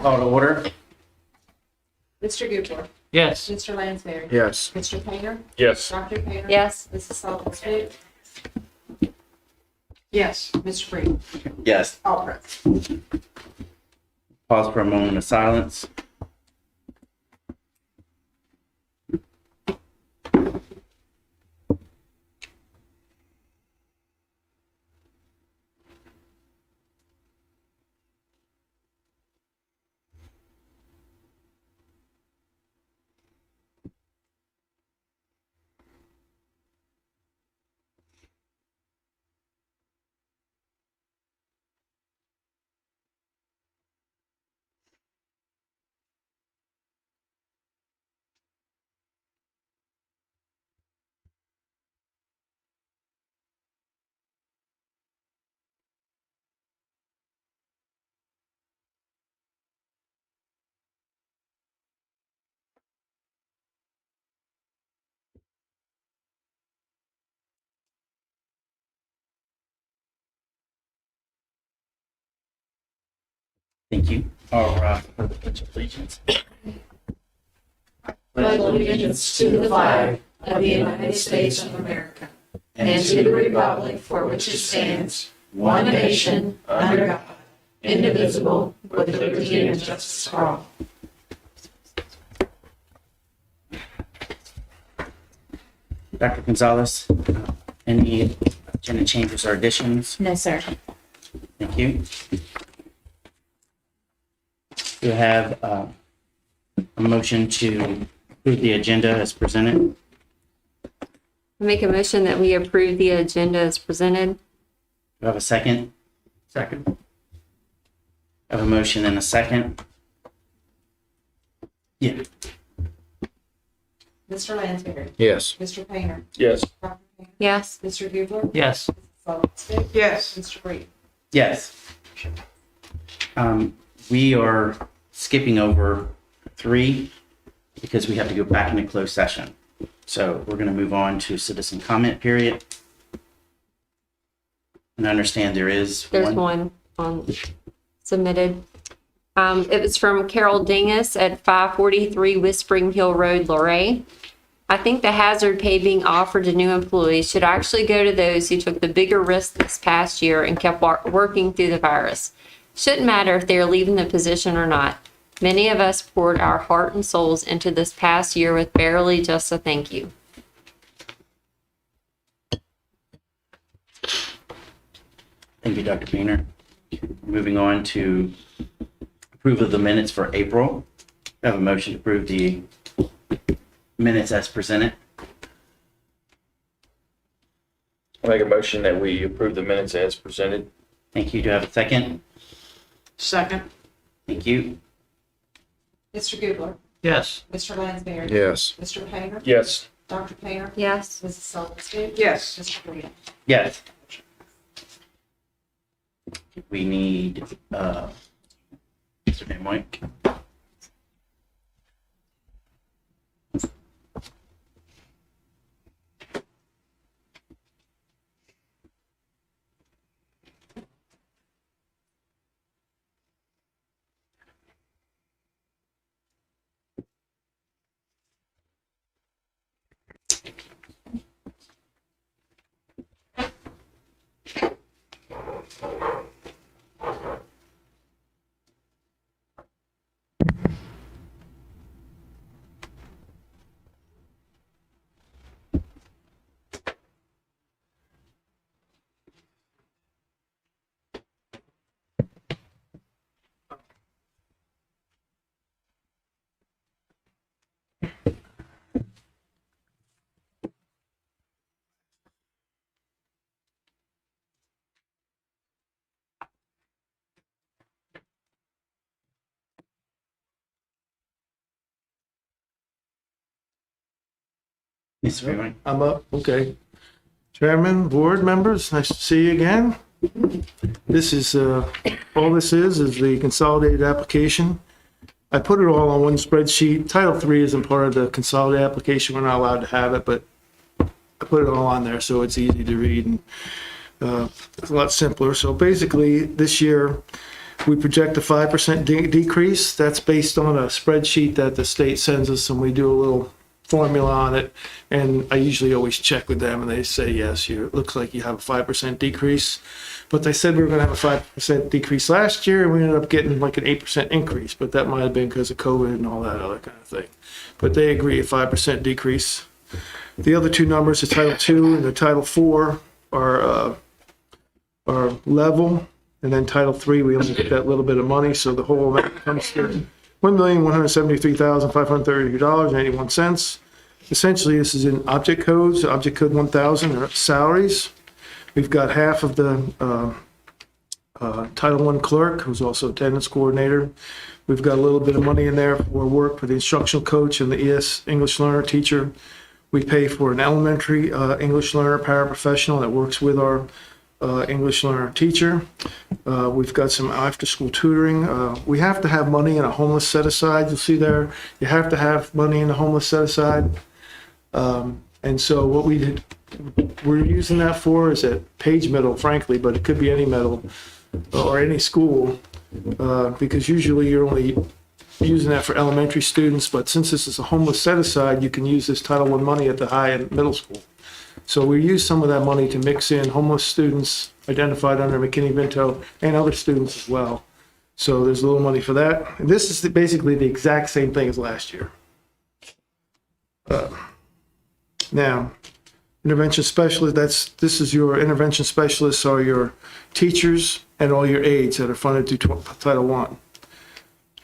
Call to order. Mr. Gubler. Yes. Mr. Lansbury. Yes. Mr. Painter. Yes. Dr. Painter. Yes. Mrs. Sullivan Smith. Yes. Mr. Freed. Yes. All present. Pause for a moment of silence. Thank you. For the Pledge of Allegiance. Pledge allegiance to the flag of the United States of America and to the republic for which it stands, one nation, under God, indivisible, with liberty and justice for all. Dr. Gonzalez, any agenda changes or additions? No, sir. Thank you. Do you have a motion to approve the agenda as presented? Make a motion that we approve the agenda as presented. Do you have a second? Second. I have a motion and a second. Yeah. Mr. Lansbury. Yes. Mr. Painter. Yes. Dr. Painter. Yes. Mr. Gubler. Yes. Mrs. Sullivan Smith. Yes. Mr. Freed. Yes. We are skipping over 3 because we have to go back into closed session. So we're going to move on to citizen comment period. And I understand there's one submitted. It was from Carol Dingus at 543 Whispering Hill Road, Luray. I think the hazard pay being offered to new employees should actually go to those who took the bigger risk this past year and kept working through the virus. Shouldn't matter if they're leaving the position or not. Many of us poured our heart and souls into this past year with barely just a thank you. Thank you, Dr. Painter. Moving on to approval of the minutes for April. I have a motion to approve the minutes as presented. I make a motion that we approve the minutes as presented. Thank you. Do I have a second? Second. Thank you. Mr. Gubler. Yes. Mr. Lansbury. Yes. Mr. Painter. Yes. Dr. Painter. Yes. Mrs. Sullivan Smith. Yes. Mr. Freed. Yes. We need Mr. Van Wyk. Mr. Van Wyk. I'm up. Okay. Chairman, board members, nice to see you again. This is, all this is the consolidated application. I put it all on one spreadsheet. Title III isn't part of the consolidated application. We're not allowed to have it, but I put it all on there so it's easy to read and it's a lot simpler. So basically, this year, We project a 5% decrease. That's based on a spreadsheet that the state sends us, and we do a little formula on it. And I usually always check with them, and they say, yes, it looks like you have a 5% decrease. But they said we were going to have a 5% decrease last year, and we ended up getting like an 8% increase. But that might have been because of COVID and all that other kind of thing. But they agree a 5% decrease. The other two numbers, the Title II and the Title IV, are level. And then Title III, we only get that little bit of money, so the whole amount comes to $1,173,532.81. Essentially, this is in object codes. Object code 1000 are salaries. We've got half of the Title I clerk, who's also attendance coordinator. We've got a little bit of money in there for work for the instructional coach and the ES English learner teacher. We pay for an elementary English learner paraprofessional that works with our English learner teacher. We've got some after-school tutoring. We have to have money in a homeless set-aside. You'll see there, you have to have money in the homeless set-aside. And so what we're using that for is at Page Middle, frankly, but it could be any middle or any school, because usually you're only using that for elementary students. But since this is a homeless set-aside, you can use this Title I money at the high and middle school. So we use some of that money to mix in homeless students identified under McKinney-Vento and other students as well. So there's a little money for that. And this is basically the exact same thing as last year. Now, intervention specialist, this is your intervention specialists are your teachers and all your aides that are funded through Title I.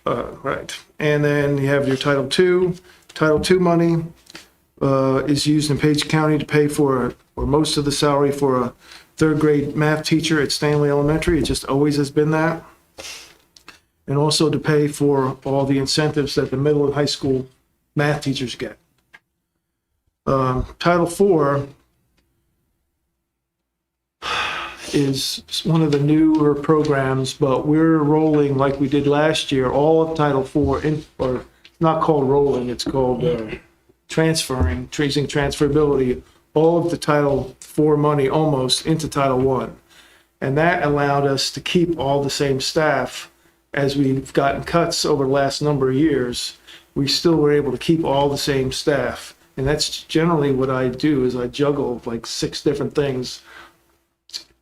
Right. And then you have your Title II. Title II money is used in Page County to pay for, or most of the salary for a third grade math teacher at Stanley Elementary. It just always has been that. And also to pay for all the incentives that the middle and high school math teachers get. Title IV is one of the newer programs, but we're rolling like we did last year, all of Title IV, or not called rolling, it's called transferring, tracing transferability, all of the Title IV money almost into Title I. And that allowed us to keep all the same staff. As we've gotten cuts over the last number of years, we still were able to keep all the same staff. And that's generally what I do, is I juggle like 6 different things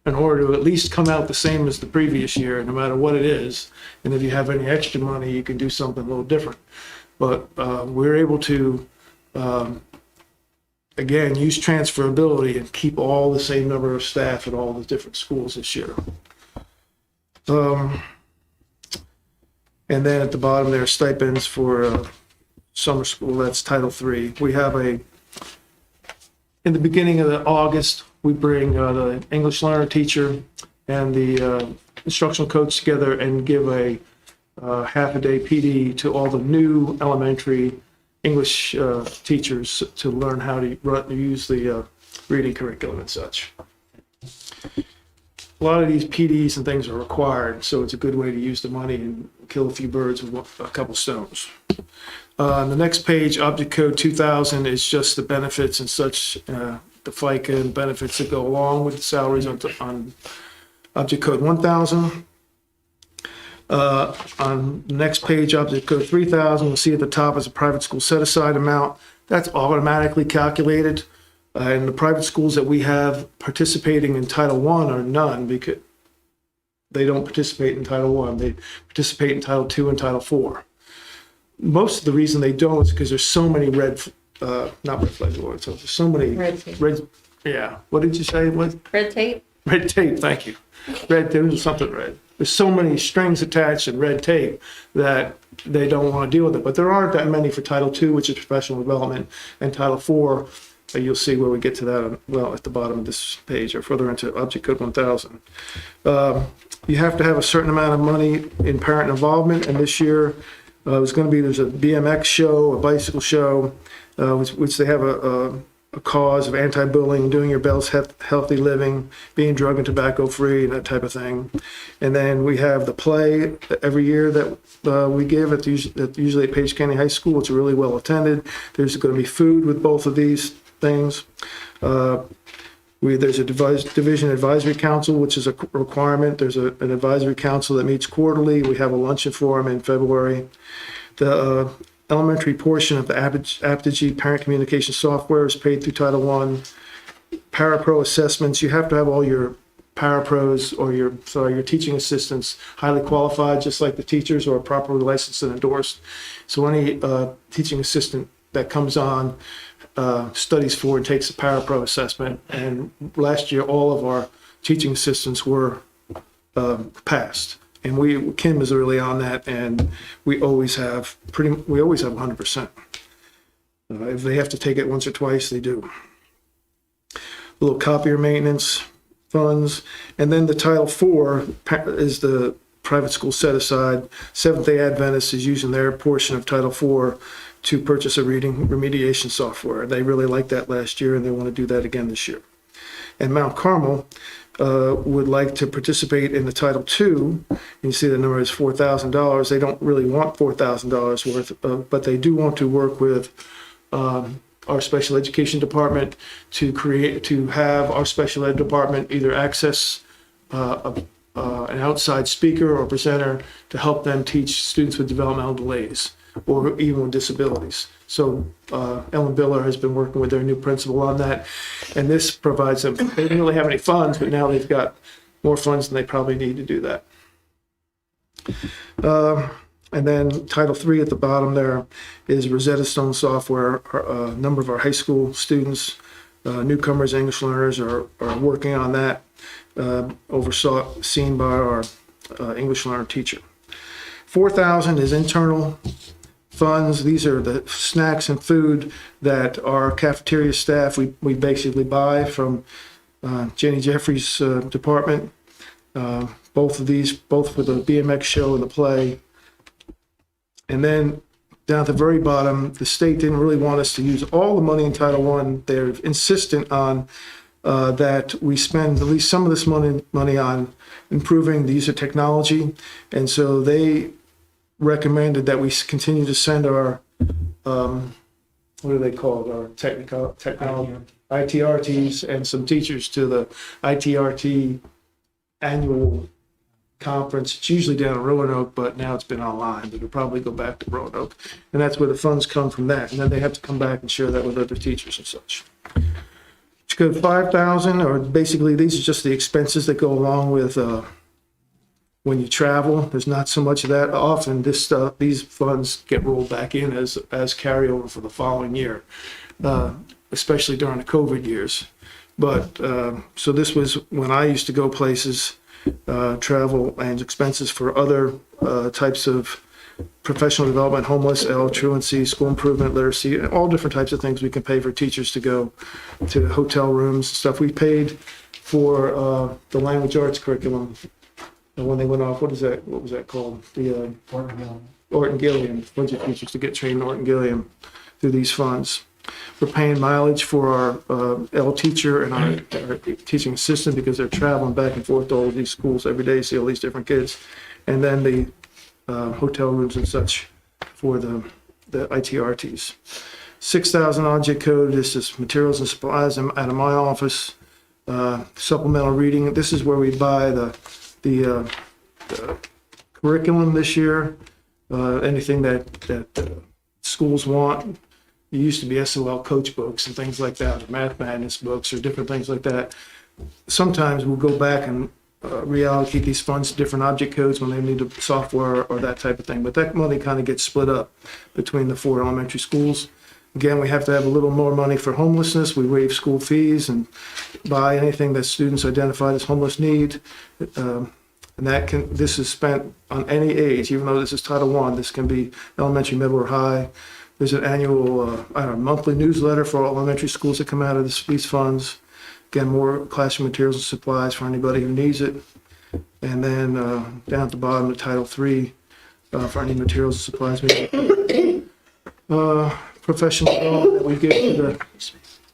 in order to at least come out the same as the previous year, no matter what it is. And if you have any extra money, you can do something a little different. But we're able to, again, use transferability and keep all the same number of staff at all the different schools this year. And then at the bottom there, stipends for summer school, that's Title III. We have in the beginning of August, we bring the English learner teacher and the instructional coach together and give a half-a-day PD to all the new elementary English teachers to learn how to use the reading curriculum and such. A lot of these PDs and things are required, so it's a good way to use the money and kill a few birds with a couple stones. On the next page, Object Code 2000 is just the benefits and such, the FICA and benefits that go along with the salaries on Object Code 1000. On the next page, Object Code 3000, you'll see at the top is a private school set-aside amount. That's automatically calculated. And the private schools that we have participating in Title I are none, because they don't participate in Title I. They participate in Title II and Title IV. Most of the reason they don't is because there's so many not red flag laws. So there's so many yeah. What did you say? What? Red tape? Red tape. Thank you. There was something red. There's so many strings attached and red tape that they don't want to deal with it. But there aren't that many for Title II, which is professional development, and Title IV. You'll see where we get to that, well, at the bottom of this page or further into Object Code 1000. You have to have a certain amount of money in parent involvement, and this year there's a BMX show, a bicycle show, which they have a cause of anti-bullying, doing your best healthy living, being drug and tobacco free, and that type of thing. And then we have the play every year that we give usually at Page County High School. It's really well attended. There's going to be food with both of these things. There's a division advisory council, which is a requirement. There's an advisory council that meets quarterly. We have a luncheon forum in February. The elementary portion of the Apogee parent communication software is paid through Title I. Parapro assessments, you have to have all your parapros or your teaching assistants highly qualified, just like the teachers, or properly licensed and endorsed. So any teaching assistant that comes on studies for and takes a parapro assessment. And last year, all of our teaching assistants were passed. And Kim is really on that, and we always have 100%. If they have to take it once or twice, they do. A little copier maintenance funds, and then the Title IV is the private school set aside. Seventh-day Adventist is using their portion of Title IV to purchase a reading remediation software. They really liked that last year, and they want to do that again this year. And Mount Carmel would like to participate in the Title II. You see the number is $4,000. They don't really want $4,000 worth, but they do want to work with our special education department to have our special ed department either access an outside speaker or presenter to help them teach students with developmental delays or even with disabilities. So Ellen Biller has been working with their new principal on that, and this provides them, they didn't really have any funds, but now they've got more funds than they probably need to do that. And then Title III at the bottom there is Rosetta Stone software. A number of our high school students, newcomers, English learners are working on that, seen by our English learner teacher. $4,000 is internal funds. These are the snacks and food that our cafeteria staff, we basically buy from Jenny Jeffrey's department. Both for the BMX show and the play. And then down at the very bottom, the state didn't really want us to use all the money in Title I. They're insistent on that we spend at least some of this money on improving the use of technology. And so they recommended that we continue to send our, what are they called? Our technology, ITRTs, and some teachers to the ITRT annual conference. It's usually down in Roanoke, but now it's been online, but it'll probably go back to Roanoke. And that's where the funds come from that. And then they have to come back and share that with other teachers and such. Let's go to $5,000, or basically these are just the expenses that go along with when you travel. There's not so much of that. Often these funds get rolled back in as carryover for the following year, especially during the COVID years. But so this was when I used to go places, travel and expenses for other types of professional development, homeless, truancy, school improvement, literacy, all different types of things we can pay for teachers to go to hotel rooms and stuff. We paid for the language arts curriculum when they went off. What was that called? The Orton Gilliam, a bunch of teachers to get trained in Orton Gilliam through these funds. We're paying mileage for our L teacher and our teaching assistant because they're traveling back and forth to all of these schools every day, see all these different kids. And then the hotel rooms and such for the ITRTs. 6,000 object code. This is materials and supplies out of my office. Supplemental reading. This is where we buy the curriculum this year. Anything that schools want. It used to be SOL coach books and things like that, or Math Madness books, or different things like that. Sometimes we'll go back and reallocate these funds to different object codes when they need a software or that type of thing. But that money kind of gets split up between the 4 elementary schools. Again, we have to have a little more money for homelessness. We waive school fees and buy anything that students identified as homeless need. And this is spent on any age, even though this is Title I. This can be elementary, middle, or high. There's an annual, monthly newsletter for all elementary schools that come out of these funds. Again, more classroom materials and supplies for anybody who needs it. And then down at the bottom of Title III for any materials and supplies. Professional development that we give to the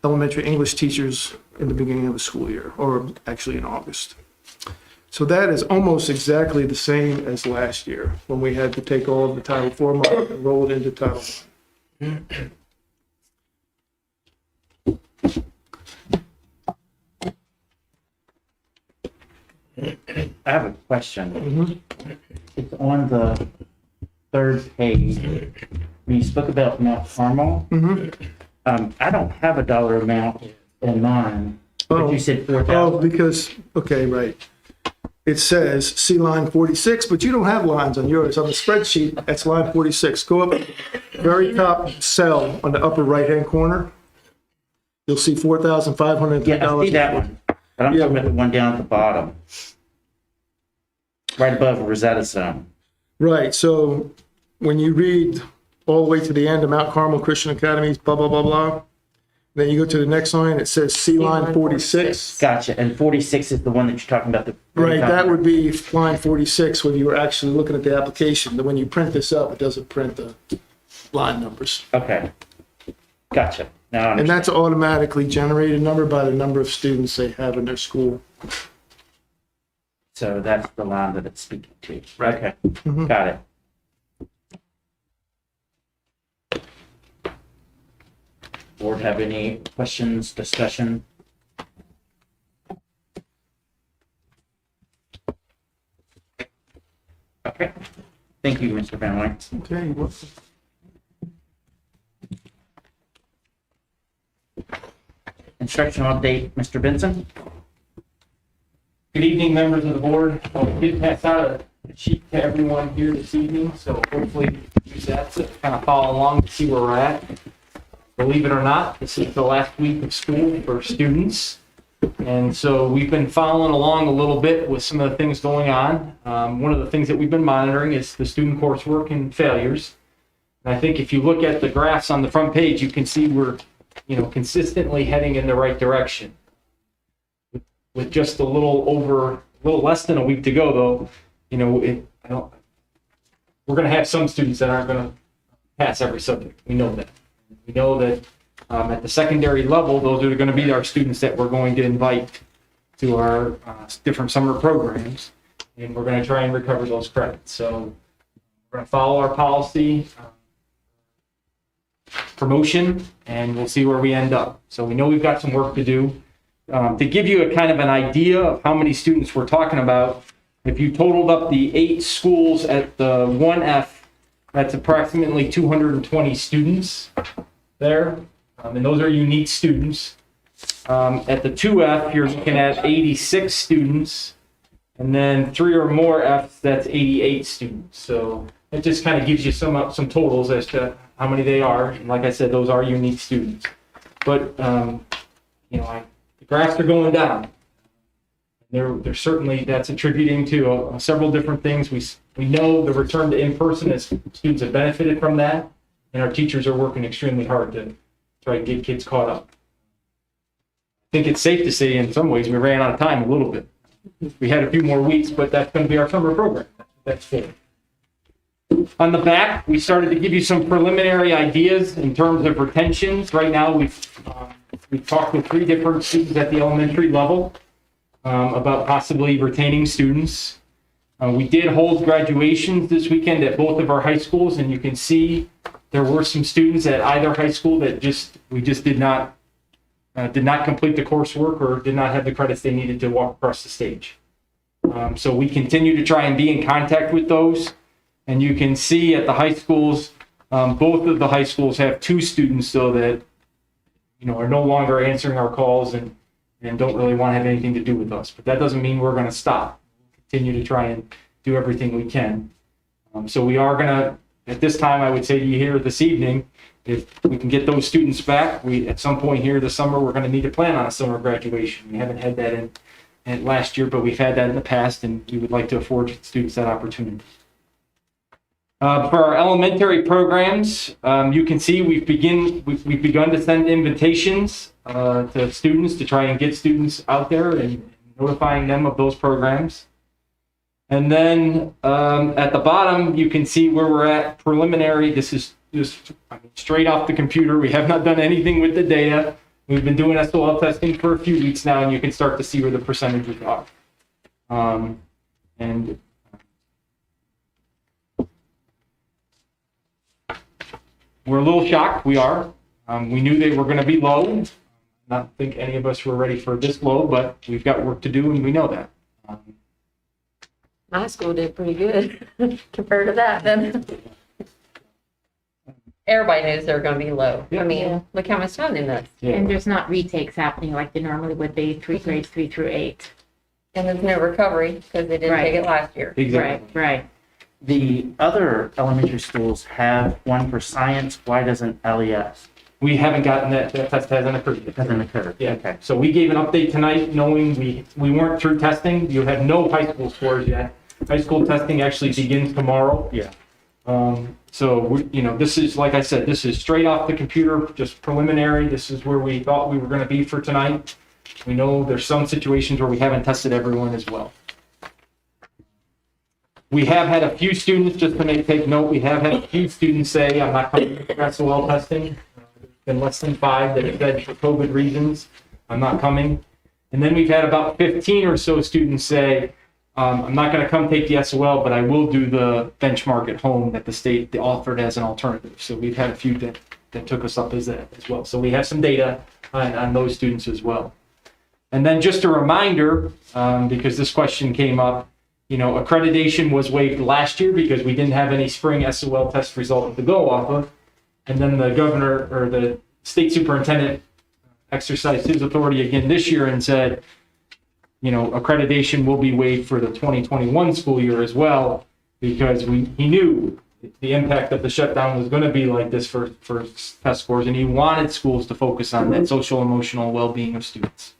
elementary English teachers in the beginning of the school year, or actually in August. So that is almost exactly the same as last year when we had to take all of the Title IV money and roll it into Title I. I have a question. Mhm. It's on the third page. When you spoke about Mount Carmel, I don't have a dollar amount in mind, but you said Oh, 4,000. because, okay, right. It says, see line 46, but you don't have lines on yours. On the spreadsheet, that's line 46. Go up, very top cell on the upper right-hand corner. You'll see $4,503. Yeah, I see that one. But I'm Yeah. talking about the one down at the bottom. Right above Rosetta Stone. Right, so when you read all the way to the end of Mount Carmel Christian Academy, blah, blah, blah, blah, then you go to the next line, it says C line 46. Gotcha. And 46 is the one that you're talking about. Right, that would be line 46 when you were actually looking at the application. Then when you print this up, it doesn't print the line numbers. Okay. Gotcha. Now I And understand. that's automatically generated number by the number of students they have in their school. So that's the line that it's speaking to. Right. Okay. Mhm. Got it. Board have any questions, discussion? Okay. Thank you, Mr. Van Wyk. Okay, well, Instructional update, Mr. Benson? Good evening, members of the board. I did pass out a sheet to everyone here this evening, so hopefully use that to kind of follow along to see where we're at. Believe it or not, this is the last week of school for students. And so we've been following along a little bit with some of the things going on. One of the things that we've been monitoring is the student coursework and failures. And I think if you look at the graphs on the front page, you can see we're, consistently heading in the right direction. With just a little less than a week to go, though, we're going to have some students that aren't going to pass every subject. We know that. We know that at the secondary level, those are going to be our students that we're going to invite to our different summer programs, and we're going to try and recover those credits. So we're going to follow our policy promotion, and we'll see where we end up. So we know we've got some work to do. To give you a kind of an idea of how many students we're talking about, if you totaled up the 8 schools at the 1F, that's approximately 220 students there, and those are unique students. At the 2F, you're looking at 86 students, and then 3 or more Fs, that's 88 students. So it just kind of gives you some totals as to how many they are. And like I said, those are unique students. But the graphs are going down. They're certainly, that's attributing to several different things. We know the return to in-person as students have benefited from that, and our teachers are working extremely hard to try to get kids caught up. I think it's safe to say in some ways we ran out of time a little bit. We had a few more weeks, but that's going to be our summer program. That's full. On the back, we started to give you some preliminary ideas in terms of retentions. Right now, we've talked with 3 different students at the elementary level about possibly retaining students. We did hold graduations this weekend at both of our high schools, and you can see there were some students at either high school that we just did not complete the coursework or did not have the credits they needed to walk across the stage. So we continue to try and be in contact with those. And you can see at the high schools, both of the high schools have 2 students so that, are no longer answering our calls and don't really want to have anything to do with us. But that doesn't mean we're going to stop. We'll continue to try and do everything we can. So we are going to, at this time, I would say to you here this evening, if we can get those students back, at some point here this summer, we're going to need to plan on a summer graduation. We haven't had that in last year, but we've had that in the past, and we would like to afford students that opportunity. For our elementary programs, you can see we've begun to send invitations to students to try and get students out there and notifying them of those programs. And then at the bottom, you can see where we're at preliminary. This is just straight off the computer. We have not done anything with the data. We've been doing SOL testing for a few weeks now, and you can start to see where the percentages are. And we're a little shocked. We are. We knew they were going to be low. Not think any of us were ready for this low, but we've got work to do, and we know that. My school did pretty good compared to that then. Everybody knows they're gonna be low. I Yeah. mean, look how much time they missed. And there's not retakes happening like there normally would be, grades 3 through 8. And there's no recovery because they didn't take it last year. Exactly. Right. The other elementary schools have one for science. Why doesn't LES? We haven't gotten that test hasn't occurred yet. Hasn't occurred. Yeah, Okay. so we gave an update tonight knowing we weren't through testing. You have no high school scores yet. High school testing actually begins tomorrow. Yeah. So, this is, like I said, this is straight off the computer, just preliminary. This is where we thought we were going to be for tonight. We know there's some situations where we haven't tested everyone as well. We have had a few students, just to take note, we have had a few students say, I'm not coming for SOL testing. There's been less than 5 that have said for COVID reasons, I'm not coming. And then we've had about 15 or so students say, I'm not going to come take the SOL, but I will do the benchmark at home that the state offered as an alternative. So we've had a few that took us up as that as well. So we have some data on those students as well. And then just a reminder, because this question came up, accreditation was waived last year because we didn't have any spring SOL test result to go off of. And then the governor or the state superintendent exercised his authority again this year and said, accreditation will be waived for the 2021 school year as well, because he knew the impact of the shutdown was going to be like this for test scores, and he wanted schools to focus on that social emotional well-being of students.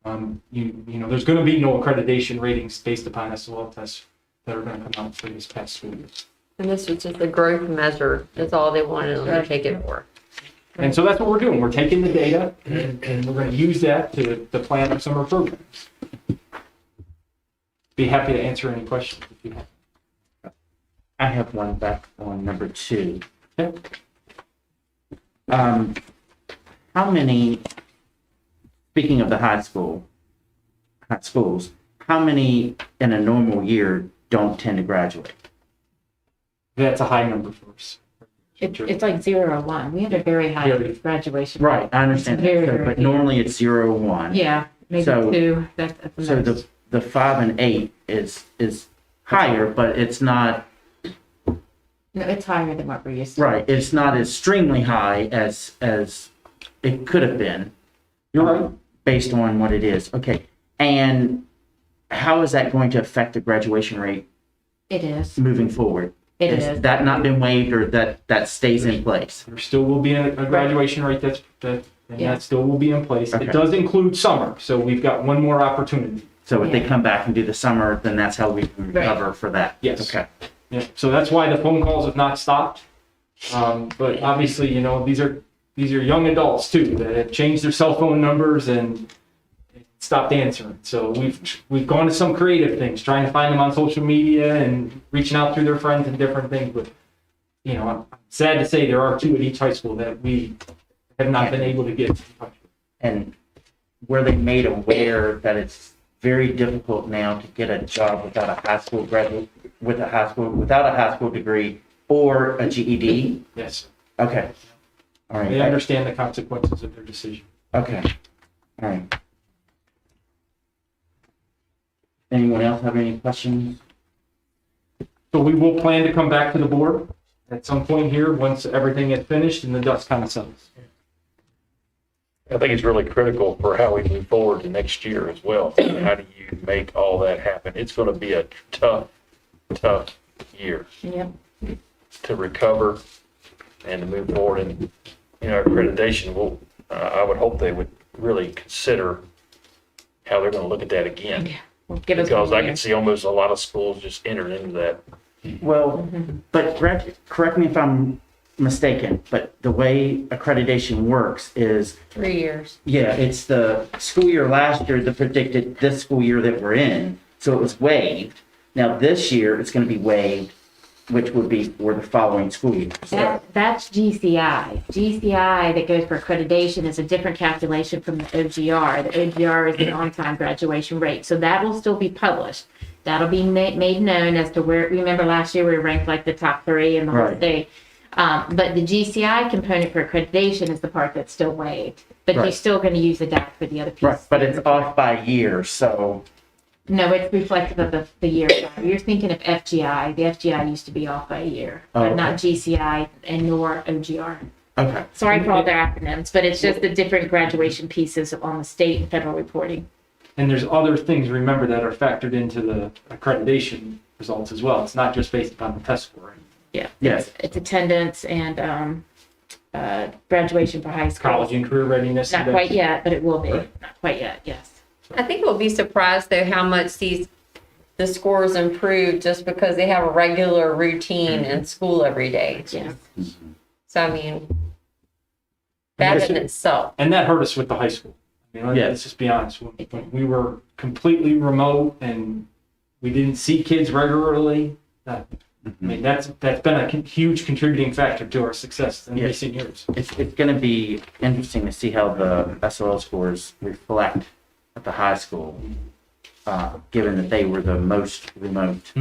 So, there's going to be no accreditation ratings based upon SOL tests that are going to come out for these past school years. And this was just a growth measure. That's all they wanted them to take it for. And so that's what we're doing. We're taking the data and we're going to use that to plan our summer programs. Be happy to answer any questions if you have. I have one back on number 2. Okay. How many, speaking of the high schools, how many in a normal year don't tend to graduate? That's a high number for us. It's like 0 or 1. We had a very high Very. graduation. Right, I understand Very, that, very but good. normally it's 0 or 1. Yeah, maybe So- 2. That's the So most. the 5 and 8 is higher, but it's not, No, it's higher than what we're used to. right, it's not extremely high as it could have been. You're right. Based on what it is. Okay. And how is that going to affect the graduation rate It is. moving forward? It Has is. that not been waived, or that stays in place? There still will be a graduation rate and Yeah. that still will be in place. Okay. It does include summer, so we've got one more opportunity. So if they Yeah. come back and do the summer, then that's how we can recover for that? Yes. Okay. Yeah, so that's why the phone calls have not stopped. But obviously, these are young adults too that have changed their cell phone numbers and stopped answering. So we've gone to some creative things, trying to find them on social media and reaching out through their friends and different things. But I'm sad to say there are 2 at each high school that we have not been able to get in touch with. And were they made aware that it's very difficult now to get a job without a high school without a high school degree or a GED? Yes, Okay. All right. they understand the consequences of their decision. Okay. All right. Anyone else have any questions? So we will plan to come back to the board at some point here once everything is finished and the dust kind of settles. I think it's really critical for how we move forward to next year as well. How do you make all that happen? It's going to be a tough year Yep. to recover and to move forward. And, accreditation, I would hope they would really consider how they're going to look at that again. Well, give us Because one I year. can see almost a lot of schools just entering into that. Well, but correct me if I'm mistaken, but the way accreditation works is, 3 years. yeah, it's the school year last year that predicted this school year that we're in, so it was waived. Now this year, it's going to be waived, which would be for the following school year. So, That's GCI. GCI that goes for accreditation is a different calculation from the OGR. The OGR is the on-time graduation rate. So that will still be published. That'll be made known as to where, remember last year we were ranked like the top 3 in the whole Right. state. But the GCI component for accreditation is the part that's still waived. But you're Right. still going to use the DAC for the other piece. right, but it's off by a year, so No, it's reflective of the year. You're thinking of FGI. The FGI used to be off by a year, Oh, but not okay. GCI and nor OGR. Okay. Sorry for all their acronyms, but it's just the different graduation pieces on the state and federal reporting. And there's other things, remember, that are factored into the accreditation results as well. It's not just based upon the test score. Yeah. Yes. It's attendance and graduation for high school. College and career readiness. Not index. quite yet, but it will be. Right. Not quite yet, yes. I think we'll be surprised though how much the scores improve just because they have a regular routine in school every day. Yeah. So I mean, that in itself. And that hurt us with the high school. I mean, Yeah. let's just be honest. When we were completely remote and we didn't see kids regularly, I mean, that's been a huge contributing factor to our success in Yes. recent years. It's going to be interesting to see how the SOL scores reflect at the high school, given that they were the most remote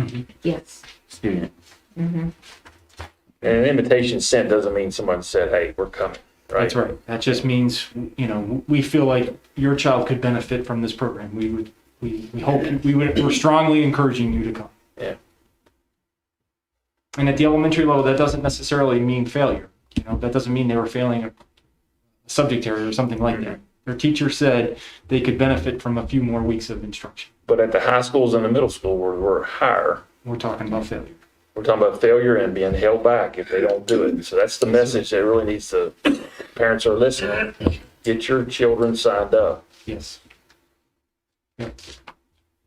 Yes. student. Mm-hmm. And an invitation sent doesn't mean someone said, hey, we're coming, right? That's right. That just means, we feel like your child could benefit from this program. We hope, we're strongly encouraging you to come. Yeah. And at the elementary level, that doesn't necessarily mean failure. That doesn't mean they were failing a subject area or something like that. Their teacher said they could benefit from a few more weeks of instruction. But at the high schools and the middle school where we're higher, We're talking about failure. we're talking about failure and being held back if they don't do it. So that's the message that really needs to, parents are listening, get your children signed up. Yes. Yep.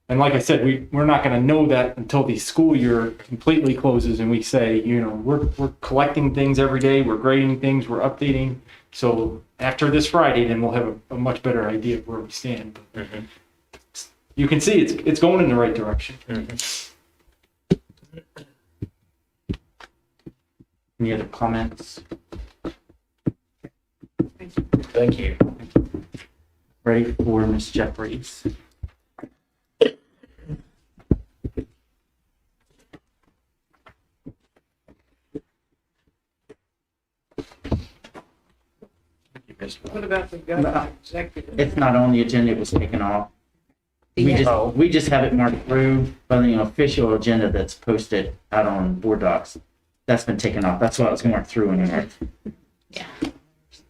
And like I said, we're not going to know that until the school year completely closes and we say, we're collecting things every day, we're grading things, we're updating. So after this Friday, then we'll have a much better idea of where we stand. But you can see it's going in the right direction. Any other comments? Thank you. Ready for Ms. Jeffries? What about the government executive? It's not on the agenda, it was taken off. Yeah. We just have it marked through, but the official agenda that's posted out on board docs, that's been taken off. That's why it was marked through in there. Yeah.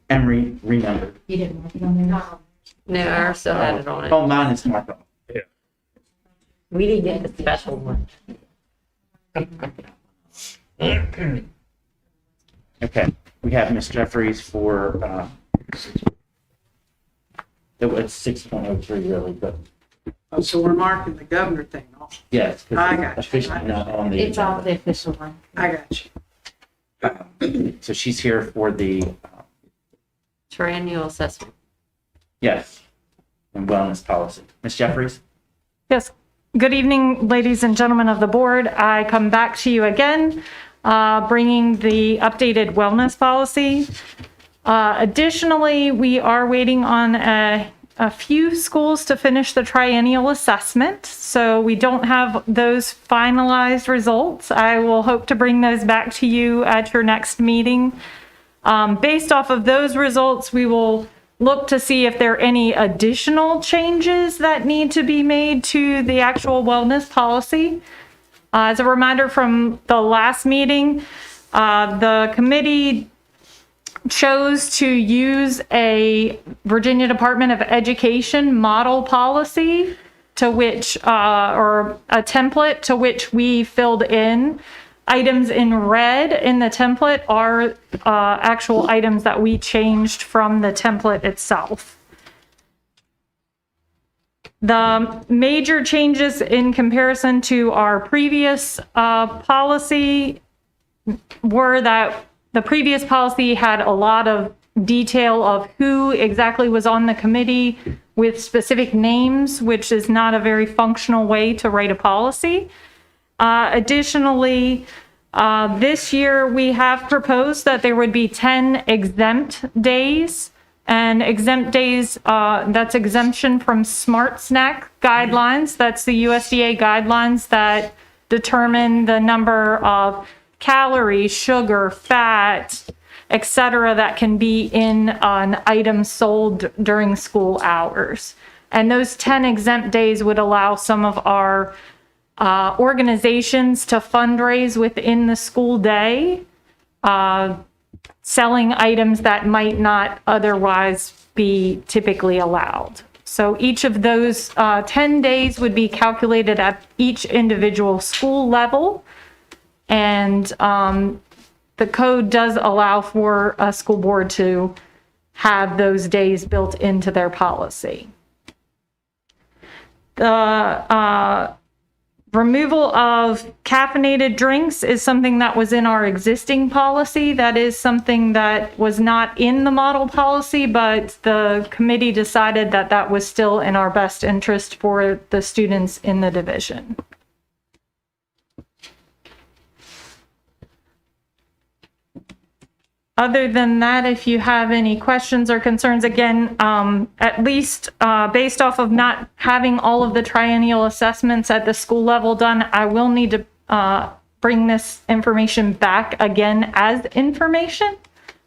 Emery remembered. You didn't mark it on there? No, ours still had it on it. Oh, mine is marked off. We didn't get the special one. Okay, we have Ms. Jeffries for, it was 6.03 really, but Oh, so we're marking the governor thing off. yes. 'cause I it's got you. officially not on the It's all the agenda. official one. I got you. So she's here for the, Triennial assessment. yes, and wellness policy. Ms. Jeffries? Yes. Good evening, ladies and gentlemen of the board. I come back to you again, bringing the updated wellness policy. Additionally, we are waiting on a few schools to finish the triennial assessment, so we don't have those finalized results. I will hope to bring those back to you at your next meeting. Based off of those results, we will look to see if there are any additional changes that need to be made to the actual wellness policy. As a reminder from the last meeting, the committee chose to use a Virginia Department of Education model policy to which, or a template to which we filled in. Items in red in the template are actual items that we changed from the template itself. The major changes in comparison to our previous policy were that the previous policy had a lot of detail of who exactly was on the committee with specific names, which is not a very functional way to write a policy. Additionally, this year we have proposed that there would be 10 exempt days. And exempt days, that's exemption from smart snack guidelines. That's the USDA guidelines that determine the number of calories, sugar, fat, etc., that can be in an item sold during school hours. And those 10 exempt days would allow some of our organizations to fundraise within the school day, selling items that might not otherwise be typically allowed. So each of those 10 days would be calculated at each individual school level. And the code does allow for a school board to have those days built into their policy. The removal of caffeinated drinks is something that was in our existing policy. That is something that was not in the model policy, but the committee decided that that was still in our best interest for the students in the division. Other than that, if you have any questions or concerns, again, at least based off of not having all of the triennial assessments at the school level done, I will need to bring this information back again as information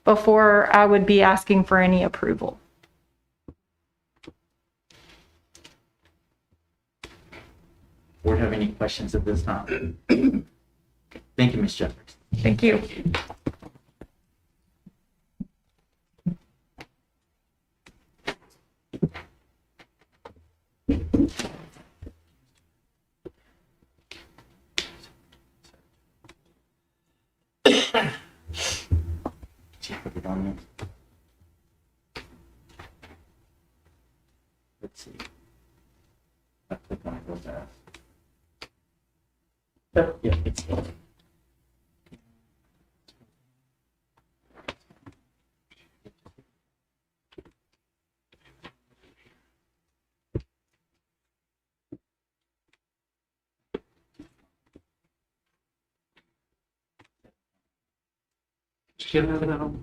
before I would be asking for any approval. Board have any questions at this time? Thank you, Ms. Jeffers. Thank you. Put it on there. Let's see. I click on it real fast. Oh, yeah, it's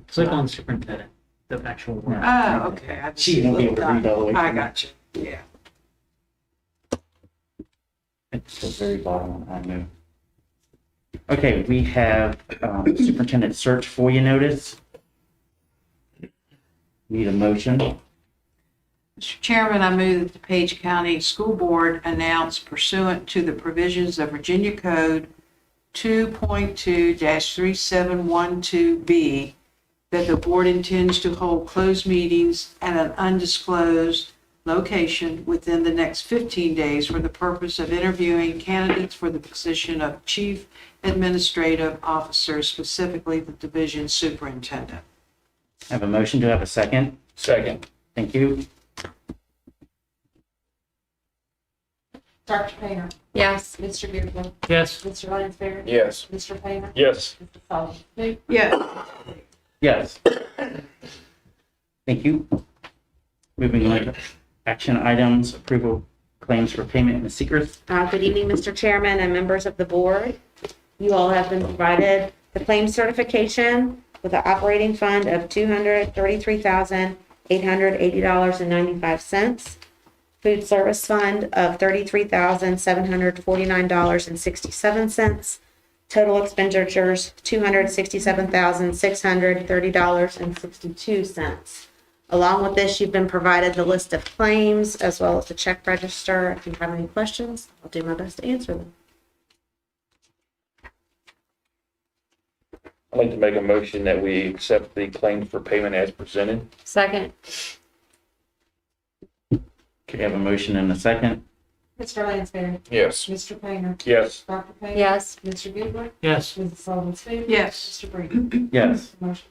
Click on superintendent, the actual one. Oh, okay. I just She won't be able to read all the way. I got you. Yeah. It's the very bottom one I move. Okay, we have superintendent search FOIA notice. Need a motion. Mr. Chairman, I move that the Page County School Board announce pursuant to the provisions of Virginia Code 2.2-3712B that the board intends to hold closed meetings at an undisclosed location within the next 15 days for the purpose of interviewing candidates for the position of Chief Administrative Officer, specifically the Division Superintendent. I have a motion. Do I have a second? Second. Thank you. Dr. Painter. Yes. Mr. Beardsley. Yes. Mr. Lansbury. Yes. Mr. Painter. Yes. Mr. Sullivan. Yes. Yes. Thank you. Moving on to action items, approval claims for payment. Ms. Seacrest. Good evening, Mr. Chairman and members of the board. You all have been provided the claims certification with an operating fund of $233,880.95. Food service fund of $33,749.67. Total expenditures, $267,630.62. Along with this, you've been provided the list of claims as well as the check register. If you have any questions, I'll do my best to answer them. I'd like to make a motion that we accept the claims for payment as presented. Second. Okay, I have a motion and a second. Mr. Lansbury. Yes. Mr. Painter. Yes. Dr. Painter. Yes. Mr. Beardsley. Yes. Mrs. Sullivan. Yes. Mr. Brady. Yes. Motion.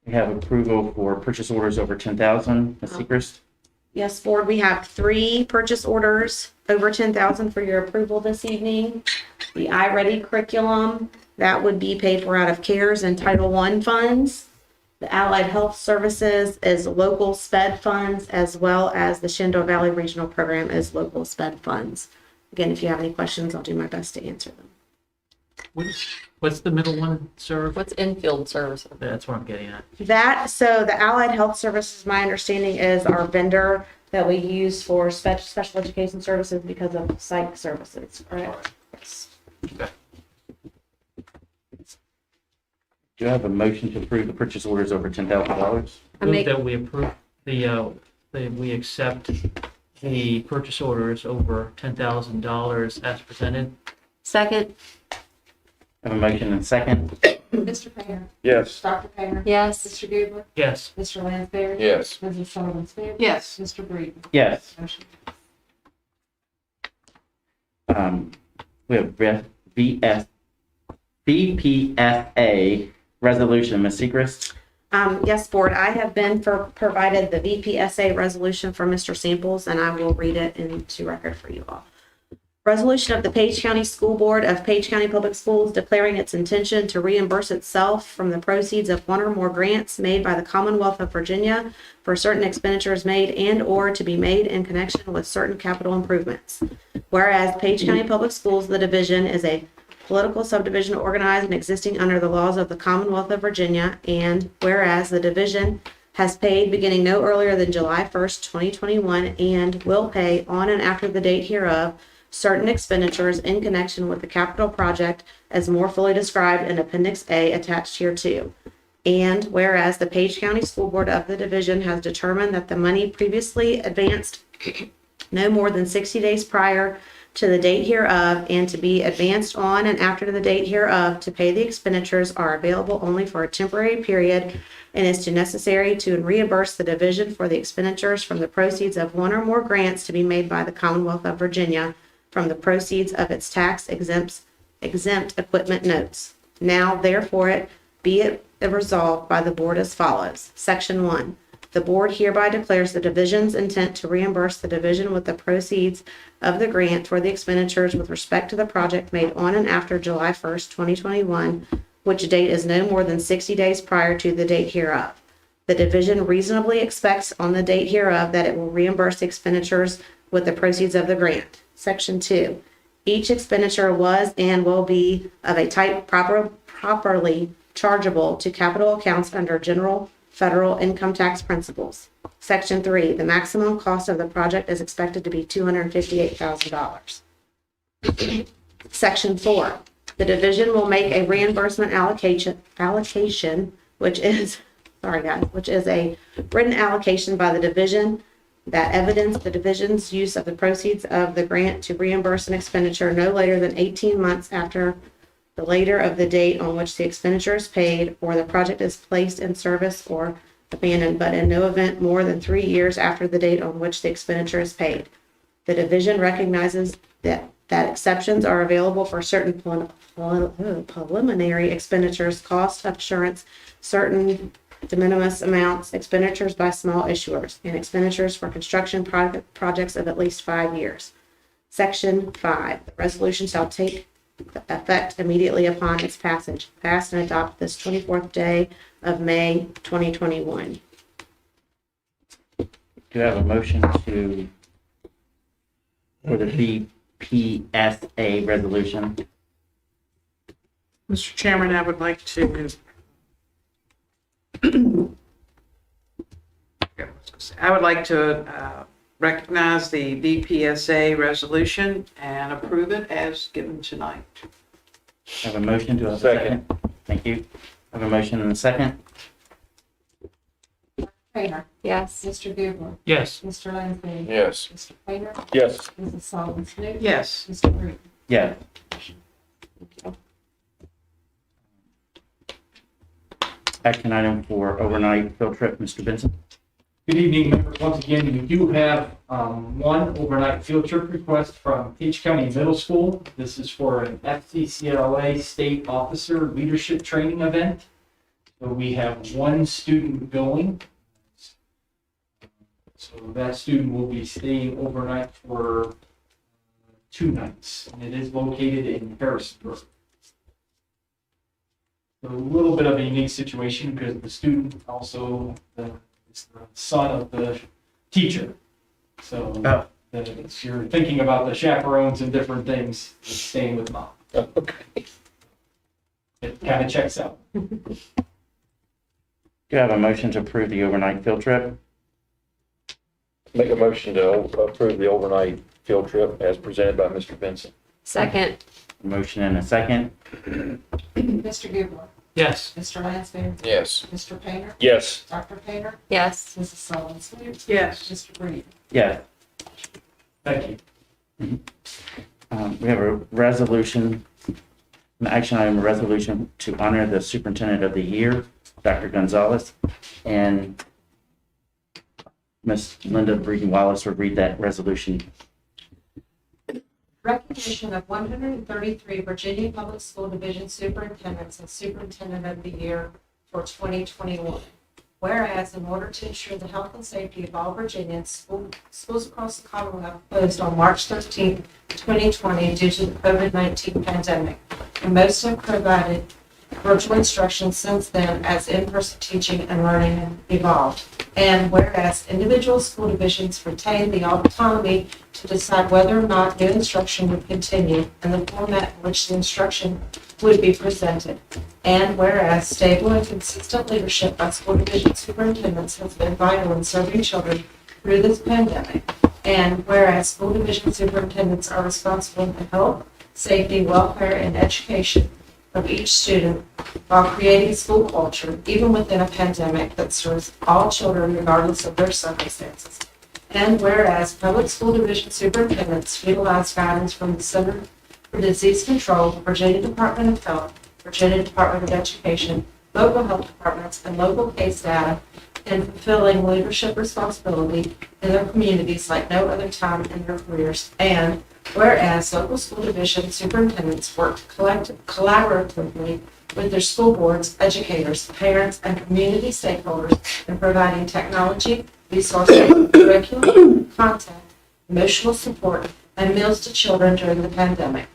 We have approval for purchase orders over 10,000. Ms. Seacrest. Yes, board, we have 3 purchase orders over 10,000 for your approval this evening. The iReady curriculum, that would be paid for out of CARES and Title I funds. The Allied Health Services is local SPED funds, as well as the Shenandoah Valley Regional Program is local SPED funds. Again, if you have any questions, I'll do my best to answer them. What's the middle one, sir? What's infield services? That's what I'm getting at. So the Allied Health Services, my understanding is our vendor that we use for special education services because of psych services, correct? Yes. Do I have a motion to approve the purchase orders over $10,000? I Move make, that we approve. we accept the purchase orders over $10,000 as presented. Second, Have a motion and a second. Mr. Payer. Yes. Dr. Payer. yes. Mr. Gubler. Yes. Mr. Lansbury. Yes. Mrs. Sullivan Smith. Yes. Mr. Breeden. Yes. Motion. We have BPSA resolution, Ms. Segrist. Yes, Board, I have been provided the VPSA resolution from Mr. Samples, and I will read it into record for you all. Resolution of the Page County School Board of Page County Public Schools declaring its intention to reimburse itself from the proceeds of one or more grants made by the Commonwealth of Virginia for certain expenditures made and/or to be made in connection with certain capital improvements. Whereas Page County Public Schools, the division, is a political subdivision organized and existing under the laws of the Commonwealth of Virginia, and whereas the division has paid beginning no earlier than July 1st, 2021, and will pay on and after the date hereof certain expenditures in connection with the capital project as more fully described in Appendix A attached hereto. And whereas the Page County School Board of the division has determined that the money previously advanced no more than 60 days prior to the date hereof and to be advanced on and after the date hereof to pay the expenditures are available only for a temporary period and is too necessary to reimburse the division for the expenditures from the proceeds of one or more grants to be made by the Commonwealth of Virginia from the proceeds of its tax exempt equipment notes. Now, therefore, it resolved by the board as follows. Section 1. The board hereby declares the division's intent to reimburse the division with the proceeds of the grant for the expenditures with respect to the project made on and after July 1st, 2021, which date is no more than 60 days prior to the date hereof. The division reasonably expects on the date hereof that it will reimburse the expenditures with the proceeds of the grant. Section 2. Each expenditure was and will be of a type properly chargeable to capital accounts under general federal income tax principles. Section 3, the maximum cost of the project is expected to be $258,000. Section 4, the division will make a reimbursement allocation, which is a written allocation by the division that evidence the division's use of the proceeds of the grant to reimburse an expenditure no later than 18 months after the later of the date on which the expenditure is paid or the project is placed in service or abandoned, but in no event more than 3 years after the date on which the expenditure is paid. The division recognizes that exceptions are available for certain preliminary expenditures, cost of assurance, certain de minimis amounts, expenditures by small issuers, and expenditures for construction projects of at least 5 years. Section 5, the resolution shall take effect immediately upon its passage. Passed and adopted this 24th day of May, 2021. Do you have a motion for the BPSA resolution? Mr. Chairman, I would like to recognize the BPSA resolution and approve it as given tonight. Have a motion, do I have a second? Thank you. Have a motion and a second. Payer. Yes. Mr. Gubler. Yes. Mr. Lansbury. Yes. Mr. Payer. Yes. Mrs. Sullivan Smith. Yes. Mr. Breeden. Yeah. Action item for overnight field trip, Mr. Benson. Good evening, members. Once again, we do have one overnight field trip request from Page County Middle School. This is for an FCCLA State Officer Leadership Training event. So we have one student going. So that student will be staying overnight for 2 nights, and it is located in Harrisonburg. A little bit of a unique situation because the student also is the son of the teacher. So if you're thinking about the chaperones and different things, it's staying with mom. Okay. It kind of checks out. Do you have a motion to approve the overnight field trip? Make a motion to approve the overnight field trip as presented by Mr. Benson. Second, A motion and a second. Mr. Gubler. Yes. Mr. Lansbury? Yes. Mr. Painter? Yes. Dr. Painter? Yes. Mrs. Sullivan Smith? Yes. Mr. Green? Yeah. Thank you. We have a resolution, an action item, a resolution to honor the Superintendent of the Year, Dr. Gonzalez, and Miss Linda Breeden Wallace will read that resolution. Recognition of 133 Virginia Public School Division Superintendents and Superintendent of the Year for 2021. Whereas in order to ensure the health and safety of all Virginians, schools across the Commonwealth closed on March 13, 2020 due to the COVID-19 pandemic, and most have provided virtual instruction since then as in-person teaching and learning evolved. And whereas individual school divisions retain the autonomy to decide whether or not new instruction would continue and the format in which the instruction would be presented. And whereas stable and consistent leadership by school division superintendents has been vital in serving children through this pandemic. And whereas school division superintendents are responsible for health, safety, welfare, and education of each student while creating school culture, even within a pandemic that serves all children regardless of their circumstances. And whereas public school division superintendents utilize guidance from the Center for Disease Control, Virginia Department of Health, Virginia Department of Education, local health departments, and local case data in fulfilling leadership responsibility in their communities like no other time in their careers. And whereas local school division superintendents work collaboratively with their school boards, educators, parents, and community stakeholders in providing technology, resources, curriculum, content, emotional support, and meals to children during the pandemic.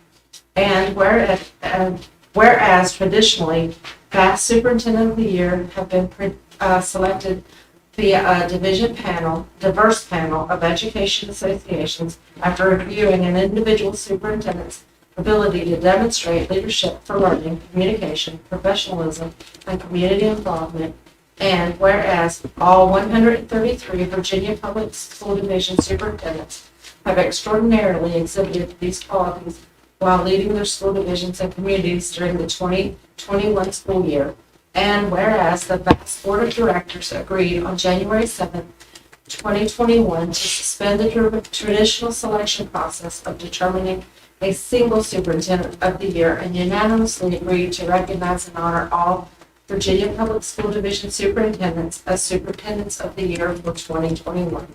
And whereas traditionally, past Superintendent of the Year have been selected via a diverse panel of education associations after reviewing an individual superintendent's ability to demonstrate leadership for learning, communication, professionalism, and community involvement. And whereas all 133 Virginia Public School Division superintendents have extraordinarily exhibited these qualities while leading their school divisions and communities during the 2021 school year. And whereas the vast board of directors agreed on January 7, 2021 to suspend the traditional selection process of determining a single superintendent of the year and unanimously agreed to recognize and honor all Virginia Public School Division superintendents as superintendents of the year for 2021.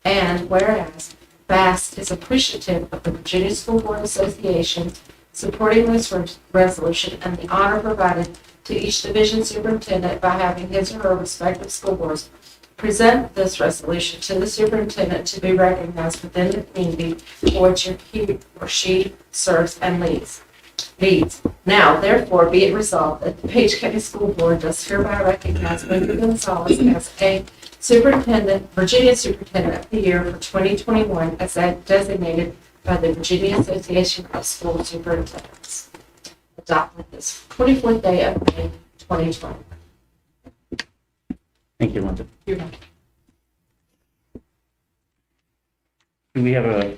And whereas VAST is appreciative of the Virginia School Board Association supporting this resolution and the honor provided to each division superintendent by having his or her respective school boards present this resolution to the superintendent to be recognized within the community for which he or she serves and leads. Now, therefore, be it resolved that the Page County School Board does hereby recognize Linda Gonzalez as a superintendent, Virginia Superintendent of the Year for 2021 as designated by the Virginia Association of School Superintendents. Adopted this 24th day of May 2020. Thank you, Linda. You're welcome. Do we have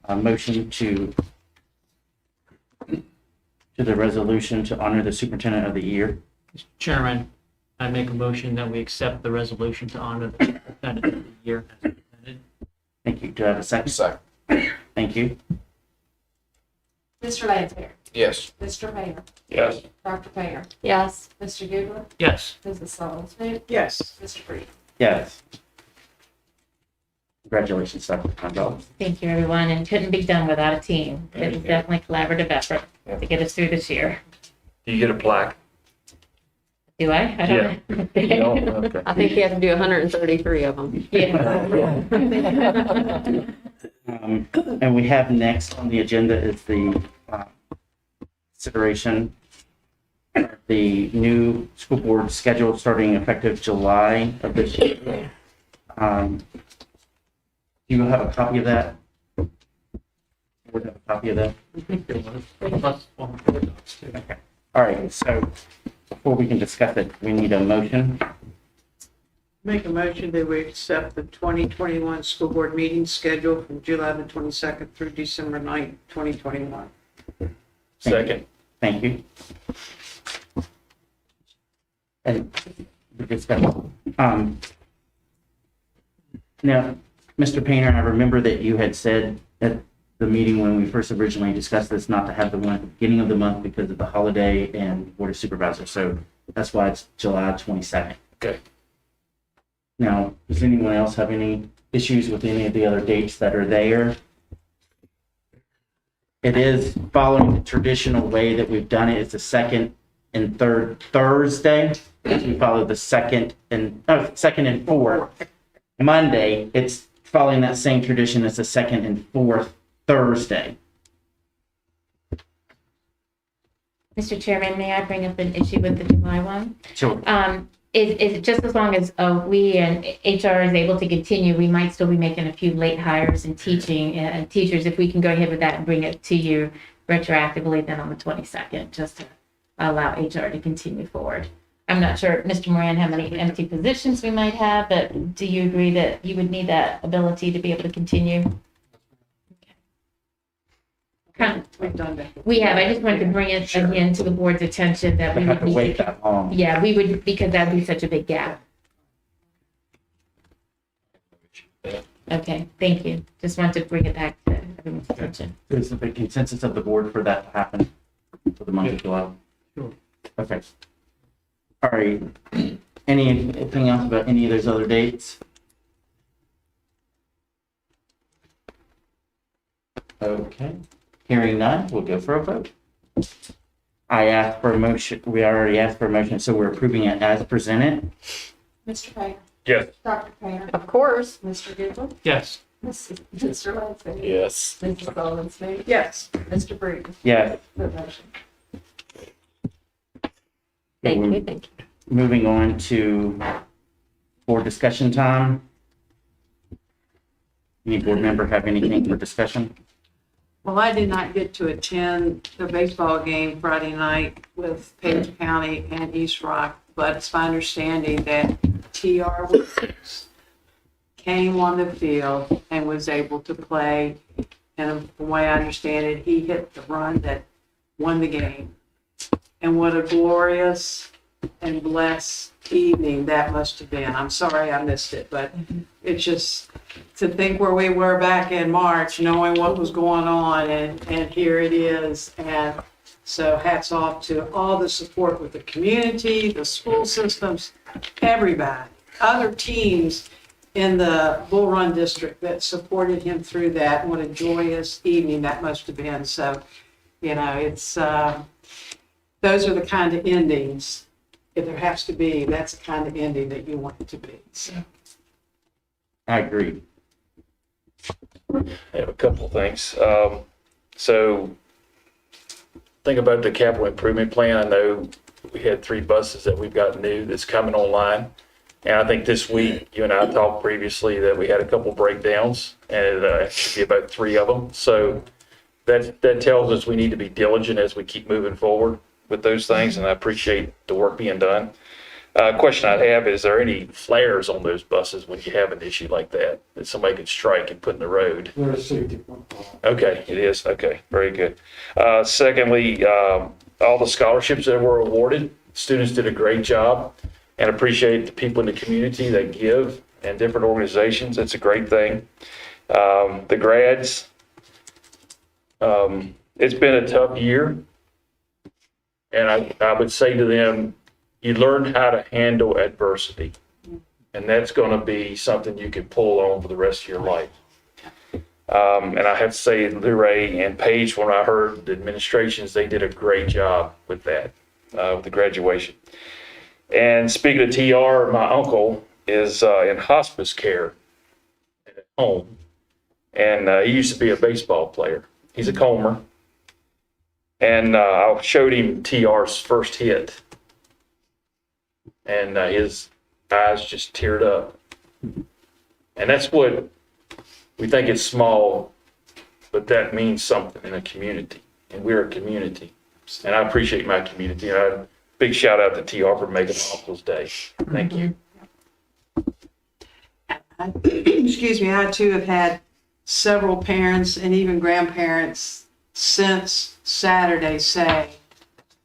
a motion to the resolution to honor the Superintendent of the Year? Mr. Chairman, I make a motion that we accept the resolution to honor the Superintendent of the Year as presented. Thank you. Do I have a second? Second. Thank you. Mr. Lansbury. Yes. Mr. Painter. Yes. Dr. Painter. Yes. Mr. Goodwin. Yes. Mrs. Sullivan Smith. Yes. Mr. Green. Yes. Congratulations, Dr. Gonzalez. Thank you, everyone, and couldn't be done without a team. It was definitely a collaborative effort to get us through this year. Do you get a plaque? Do I? I don't know. You don't? Okay. I think you have to do 133 of them. Yeah. And we have next on the agenda is the consideration of the new school board schedule starting effective July of this year. Do you have a copy of that? Would have a copy of that? Plus one for adults, too. Okay. All right. So before we can discuss it, we need a motion. Make a motion that we accept the 2021 school board meeting schedule from July the 22nd through December 9th, 2021. Second. Thank you. And we discussed, now, Mr. Painter, I remember that you had said at the meeting when we first originally discussed this, not to have the one at the beginning of the month because of the holiday and Board of Supervisors. So that's why it's July 22nd. Okay. Now, does anyone else have any issues with any of the other dates that are there? It is following the traditional way that we've done it. It's the second and third Thursday. We follow the second and fourth Monday. It's following that same tradition as the second and fourth Thursday. Mr. Chairman, may I bring up an issue with the July one? Sure. Is just as long as we and HR is able to continue, we might still be making a few late hires in teaching and teachers. If we can go ahead with that and bring it to you retroactively then on the 22nd, just to allow HR to continue forward. I'm not sure, Mr. Moran, how many empty positions we might have, but do you agree that you would need that ability to be able to continue? We've done that. We have. I just wanted to bring it again to the board's attention that We we have would to wait need. that long. Yeah, we would, because that'd be such a big gap. Okay, thank you. Just wanted to bring it back to everyone's attention. Is the consensus of the board for that to happen for the month of July? Sure. Okay. All right. Anything else about any of those other dates? Okay. Hearing none, we'll go for a vote. I asked for a motion. We already asked for a motion, so we're approving it as presented. Mr. Painter? Yes. Dr. Painter? Of course. Mr. Goodwin? Yes. Mr. Lansing? Yes. Mrs. Sullivan Smith? Yes. Mr. Breeden? Yes. The motion. Thank you, thank you. Moving on to board discussion time. Any board member have anything for discussion? Well, I did not get to attend the baseball game Friday night with Page County and East Rock, but it's my understanding that TR came on the field and was able to play. And from the way I understand it, he hit the run that won the game. And what a glorious and blessed evening that must have been. I'm sorry I missed it, but it's just to think where we were back in March, knowing what was going on, and here it is. And so hats off to all the support with the community, the school systems, everybody, other teams in the Bull Run district that supported him through that. What a joyous evening that must have been. So, you know, it's, those are the kind of endings, if there has to be, that's the kind of ending that you want it to be. So. I agree. I have a couple of things. So think about the capital improvement plan. I know we had 3 buses that we've got new that's coming online. And I think this week, you and I talked previously that we had a couple breakdowns, and it should be about 3 of them. So that tells us we need to be diligent as we keep moving forward with those things, and I appreciate the work being done. Question I have, is there any flares on those buses when you have an issue like that somebody could strike and put in the road? There's safety. Okay, it is. Okay, very good. Secondly, all the scholarships that were awarded, students did a great job, and appreciate the people in the community that give and different organizations. It's a great thing. The grads, it's been a tough year, and I would say to them, you learn how to handle adversity, and that's going to be something you can pull on for the rest of your life. And I have to say, Luray and Paige, when I heard the administrations, they did a great job with that, with the graduation. And speaking of TR, my uncle is in hospice care at home, and he used to be a baseball player. He's a Comer. And I showed him TR's first hit, and his eyes just teared up. And that's what we think it's small, but that means something in a community, and we're a community. And I appreciate my community. And a big shout out to TR for making Uncle's Day. Thank you. Excuse me, I too have had several parents and even grandparents since Saturday say,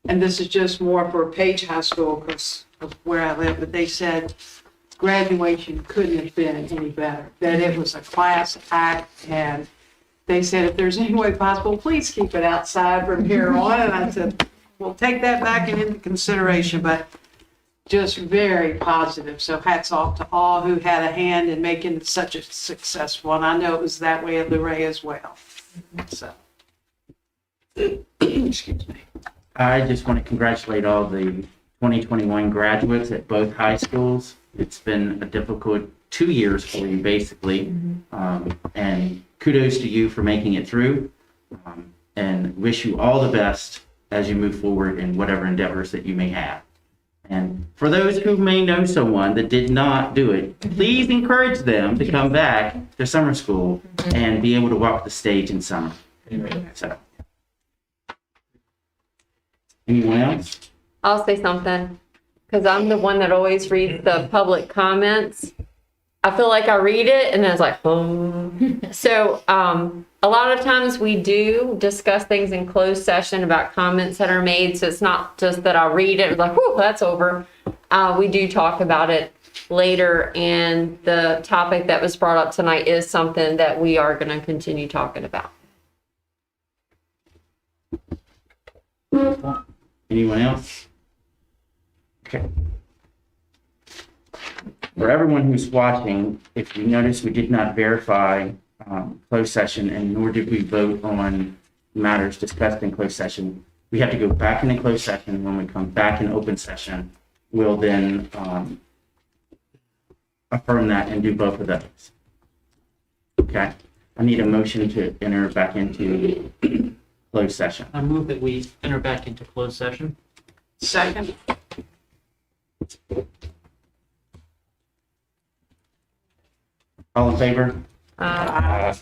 and this is just more for Page High School because of where I live, but they said graduation couldn't have been any better, that it was a class act, and they said if there's any way possible, please keep it outside from here on. And I said, we'll take that back and into consideration, but just very positive. So hats off to all who had a hand in making it such a successful, and I know it was that way at Luray as well. So, excuse me. I just want to congratulate all the 2021 graduates at both high schools. It's been a difficult 2 years for you, basically. And kudos to you for making it through. And wish you all the best as you move forward in whatever endeavors that you may have. And for those who may know someone that did not do it, please encourage them to come back to summer school and be able to walk the stage in summer. So, anyone else? I'll say something, because I'm the one that always reads the public comments. I feel like I read it and then it's like, So a lot of times we do discuss things in closed session about comments that are made. So it's not just that I'll read it like, whoo, that's over. We do talk about it later. And the topic that was brought up tonight is something that we are going to continue talking about. Anyone else? Okay. For everyone who's watching, if you notice, we did not verify closed session, and nor did we vote on matters discussed in closed session. We have to go back into closed session. When we come back in open session, we'll then affirm that and do both of those. Okay. I need a motion to enter back into closed session. I move that we enter back into closed session. Second. All in favor? Uh,